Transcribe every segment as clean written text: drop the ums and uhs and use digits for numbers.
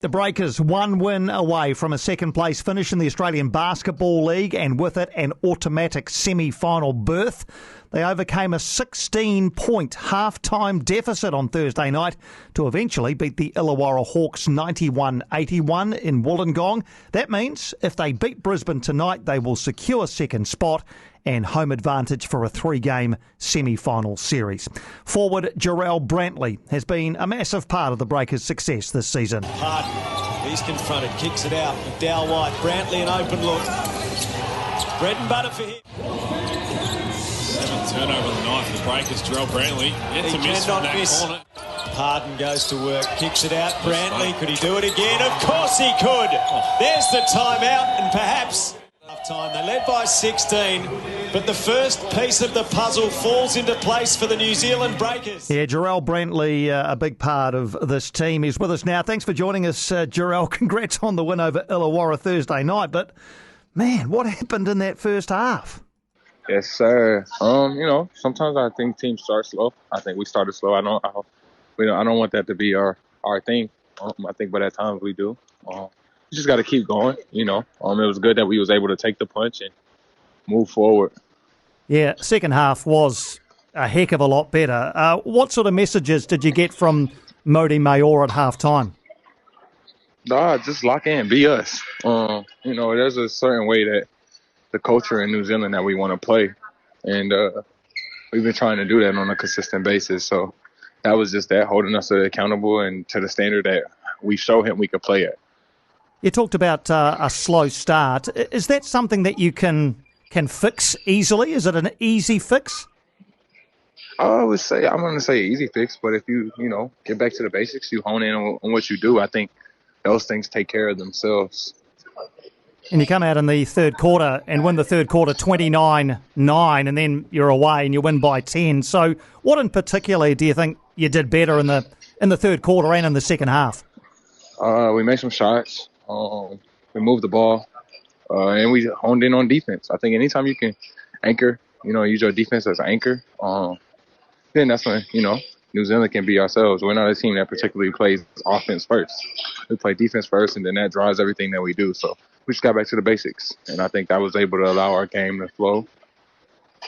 The Breakers one win away from a second-place finish in the Australian Basketball League and with it an automatic semi-final berth. They overcame a 16-point half-time deficit on Thursday night to eventually beat the Illawarra Hawks 91-81 in Wollongong. That means if they beat Brisbane tonight, they will secure second spot and home advantage for a three-game semi-final series. Forward Jarrell Brantley has been a massive part of the Breakers' success this season. Harden, he's confronted, kicks it out. McDowell White, Brantley an open look. Bread and butter for him. 7 turnover of the night for the Breakers. Jarrell Brantley yet to miss from that corner. Harden goes to work, kicks it out. Brantley, could he do it again? Of course he could. There's the timeout and perhaps time. They led by 16, but the first piece of the puzzle falls into place for the New Zealand Breakers. Yeah, Jarrell Brantley, a big part of this team. He's with us now. Thanks for joining us, Jarrell. Congrats on the win over Illawarra Thursday night. But, man, what happened in that first half? Yes, sir. Sometimes I think teams start slow. I think we started slow. I don't want that to be our thing. I think by that time we do. You just got to keep going, It was good that we was able to take the punch and move forward. Yeah, second half was a heck of a lot better. What sort of messages did you get from Modi Mayor at half-time? Just lock in, be us. There's a certain way that the culture in New Zealand that we want to play, and we've been trying to do that on a consistent basis. So that was just that, holding us accountable and to the standard that we showed him we could play at. You talked about a slow start. Is that something that you can fix easily? Is it an easy fix? I'm going to say easy fix, but if you get back to the basics, you hone in on what you do, I think those things take care of themselves. And you come out in the third quarter and win the third quarter 29-9, and then you're away and you win by 10. So what in particular do you think you did better in the third quarter and in the second half? We made some shots. We moved the ball, and we honed in on defense. I think anytime you can anchor, use your defense as an anchor, then that's when, New Zealand can be ourselves. We're not a team that particularly plays offense first. We play defense first, and then that drives everything that we do. So we just got back to the basics, and I think that was able to allow our game to flow.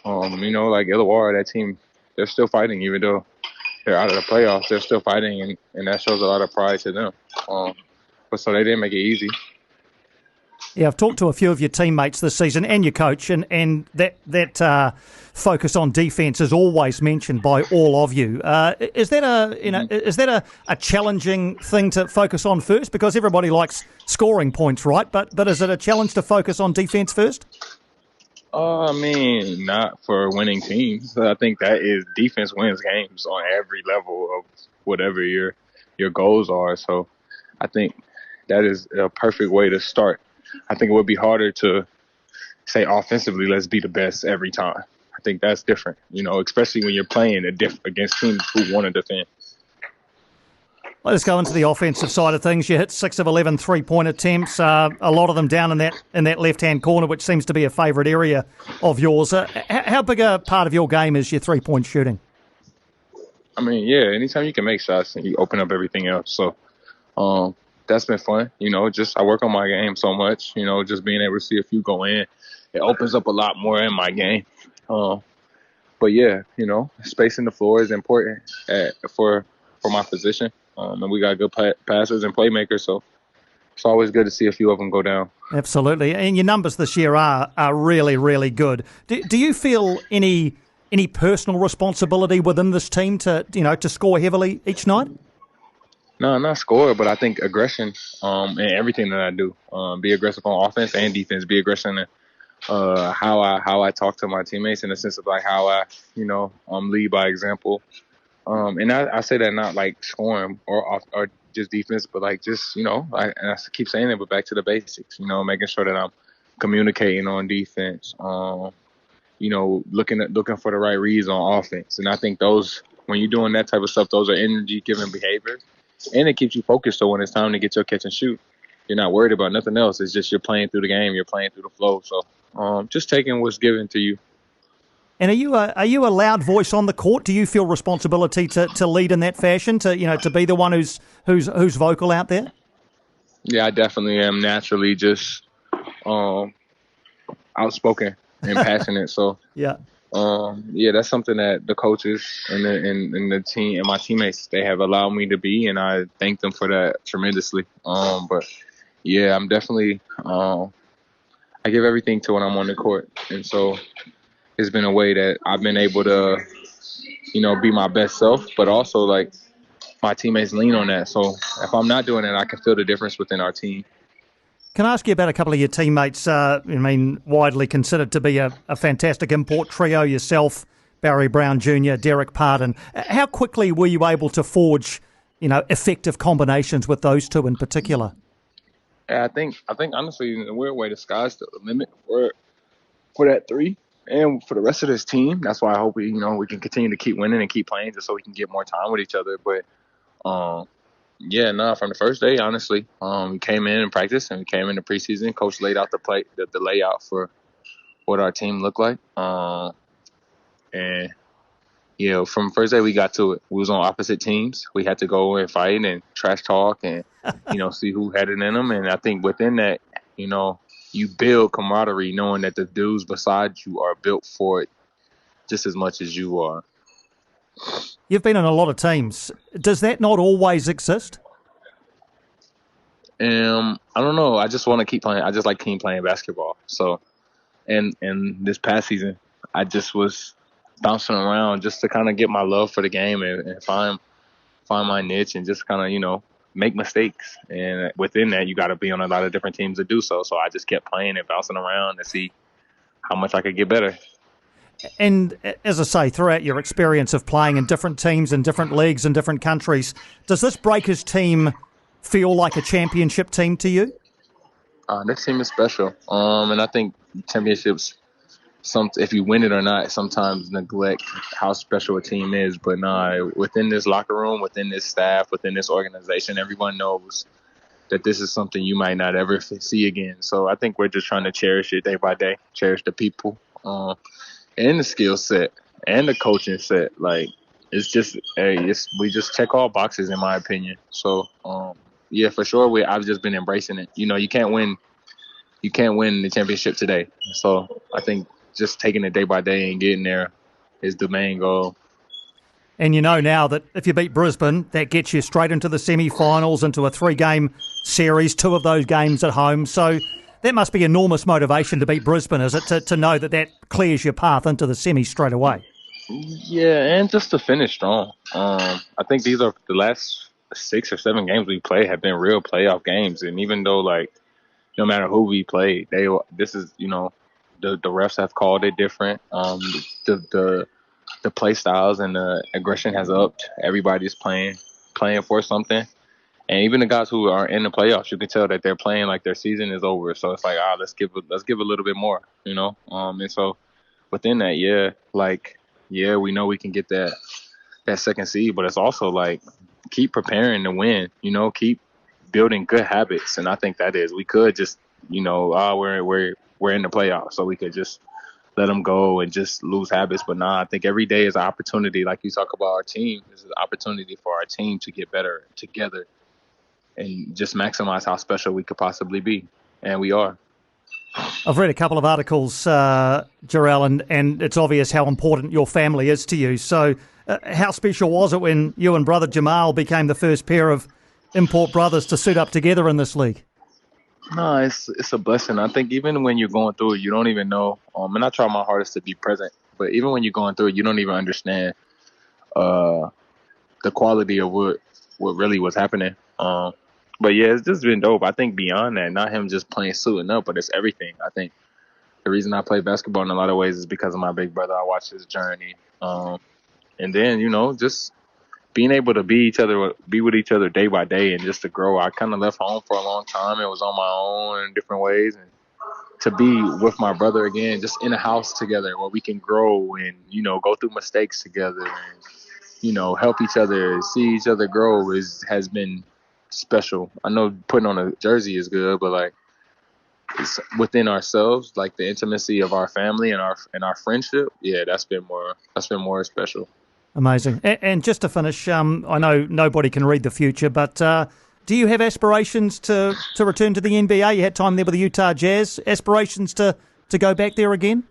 Like Illawarra, that team, they're still fighting, even though they're out of the playoffs. They're still fighting, and that shows a lot of pride to them. But so they didn't make it easy. Yeah, I've talked to a few of your teammates this season and your coach, and that focus on defence is always mentioned by all of you. Is that a challenging thing to focus on first? Because everybody likes scoring points, right? But is it a challenge to focus on defence first? Not for winning teams. I think that is defense wins games on every level of whatever your goals are. So I think that is a perfect way to start. I think it would be harder to say offensively, let's be the best every time. I think that's different, especially when you're playing against teams who want to defend. Let's go into the offensive side of things. You hit 6 of 11 three-point attempts, a lot of them down in that left-hand corner, which seems to be a favourite area of yours. How big a part of your game is your three-point shooting? Anytime you can make shots, and you open up everything else. So that's been fun. I work on my game so much, just being able to see a few go in. It opens up a lot more in my game. Spacing the floor is important for my position. And we got good passers and playmakers, so it's always good to see a few of them go down. Absolutely. And your numbers this year are really, really good. Do you feel any personal responsibility within this team to score heavily each night? No, not score, but I think aggression in everything that I do. Be aggressive on offense and defense. Be aggressive in how I talk to my teammates in the sense of like how I lead by example. And I say that not like scoring or just defense, but like just I keep saying it, but back to the basics. Making sure that I'm communicating on defense. Looking for the right reads on offense. And I think those, when you're doing that type of stuff, those are energy-giving behaviors. And it keeps you focused, so when it's time to get your catch and shoot, you're not worried about nothing else. It's just you're playing through the game, you're playing through the flow. So just taking what's given to you. And are you a loud voice on the court? Do you feel responsibility to lead in that fashion, to be the one who's vocal out there? Yeah, I definitely am naturally just outspoken and passionate. So Yeah. yeah, that's something that the coaches and the team and my teammates, they have allowed me to be, and I thank them for that tremendously. But yeah, I'm definitely I give everything to when I'm on the court, and so it's been a way that I've been able to, be my best self, but also like my teammates lean on that. So if I'm not doing it, I can feel the difference within our team. Can I ask you about a couple of your teammates? Widely considered to be a fantastic import trio, yourself, Barry Brown Jr., Derek Pardon. How quickly were you able to forge, effective combinations with those two in particular? Yeah, I think honestly, in a weird way, the sky's the limit for that three and for the rest of this team. That's why I hope we can continue to keep winning and keep playing just so we can get more time with each other. But from the first day, honestly, we came in practice and we came into preseason. Coach laid out the layout for what our team looked like. And from first day we got to it. We was on opposite teams. We had to go and fight and trash talk and see who had it in them. And I think within that, you build camaraderie, knowing that the dudes beside you are built for it just as much as you are. You've been in a lot of teams. Does that not always exist? I don't know. I just want to keep playing. I just like keep playing basketball. So, and this past season, I just was bouncing around just to kind of get my love for the game and find my niche and just kind of, make mistakes. And within that, you got to be on a lot of different teams to do so. So I just kept playing and bouncing around to see how much I could get better. And as I say, throughout your experience of playing in different teams and different leagues in different countries, does this Breakers team feel like a championship team to you? This team is special. And I think championships, if you win it or not, sometimes neglect how special a team is. But within this locker room, within this staff, within this organization, everyone knows that this is something you might not ever see again. So I think we're just trying to cherish it day by day, cherish the people, and the skill set and the coaching set. Like, it's just, we just check all boxes, in my opinion. So, yeah, for sure, I've just been embracing it. You can't win the championship today. So I think just taking it day by day and getting there is the main goal. And now that if you beat Brisbane, that gets you straight into the semi-finals, into a 3-game series, 2 of those games at home. So that must be enormous motivation to beat Brisbane, is it, to know that clears your path into the semi straight away? Yeah, and just to finish strong. I think these are the last 6 or 7 games we played have been real playoff games. And even though, no matter who we played, the refs have called it different. The play styles and the aggression has upped. Everybody's playing for something. And even the guys who are in the playoffs, you can tell that they're playing like their season is over. So it's like, let's give a little bit more, And so within that, we know we can get that second seed, but it's also like keep preparing to win, keep building good habits. And I think that is, we could just, we're in the playoffs, so we could just let them go and just lose habits. But I think every day is an opportunity. Like you talk about our team, is an opportunity for our team to get better together and just maximize how special we could possibly be. And we are. I've read a couple of articles, Jarrell, and it's obvious how important your family is to you. So how special was it when you and brother Jamal became the first pair of import brothers to suit up together in this league? No, it's a blessing. I think even when you're going through it, you don't even know. And I try my hardest to be present, but even when you're going through it, you don't even understand the quality of what really was happening. But yeah, it's just been dope. I think beyond that, not him just playing suiting up, but it's everything. I think the reason I play basketball in a lot of ways is because of my big brother. I watched his journey, and then just being able to be with each other day by day and just to grow. I kind of left home for a long time and was on my own in different ways. And to be with my brother again, just in a house together where we can grow and, go through mistakes together and, help each other, see each other grow has been special. I know putting on a jersey is good, but it's within ourselves, like the intimacy of our family and our friendship. Yeah, that's been more special. Amazing. And just to finish, I know nobody can read the future, but Do you have aspirations to return to the NBA? You had time there with the Utah Jazz. Aspirations to go back there again?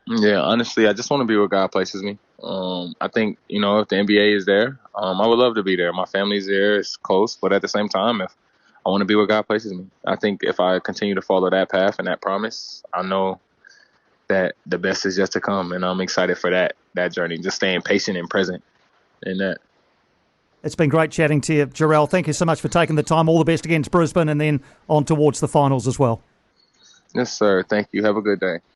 Yeah, honestly, I just want to be where God places me. I think, if the NBA is there, I would love to be there. My family's there, it's close, but at the same time, if I want to be where God places me. I think if I continue to follow that path and that promise, I know that the best is yet to come, and I'm excited for that journey, just staying patient and present in that. It's been great chatting to you, Jarrell. Thank you so much for taking the time. All the best against Brisbane and then on towards the finals as well. Yes, sir. Thank you. Have a good day.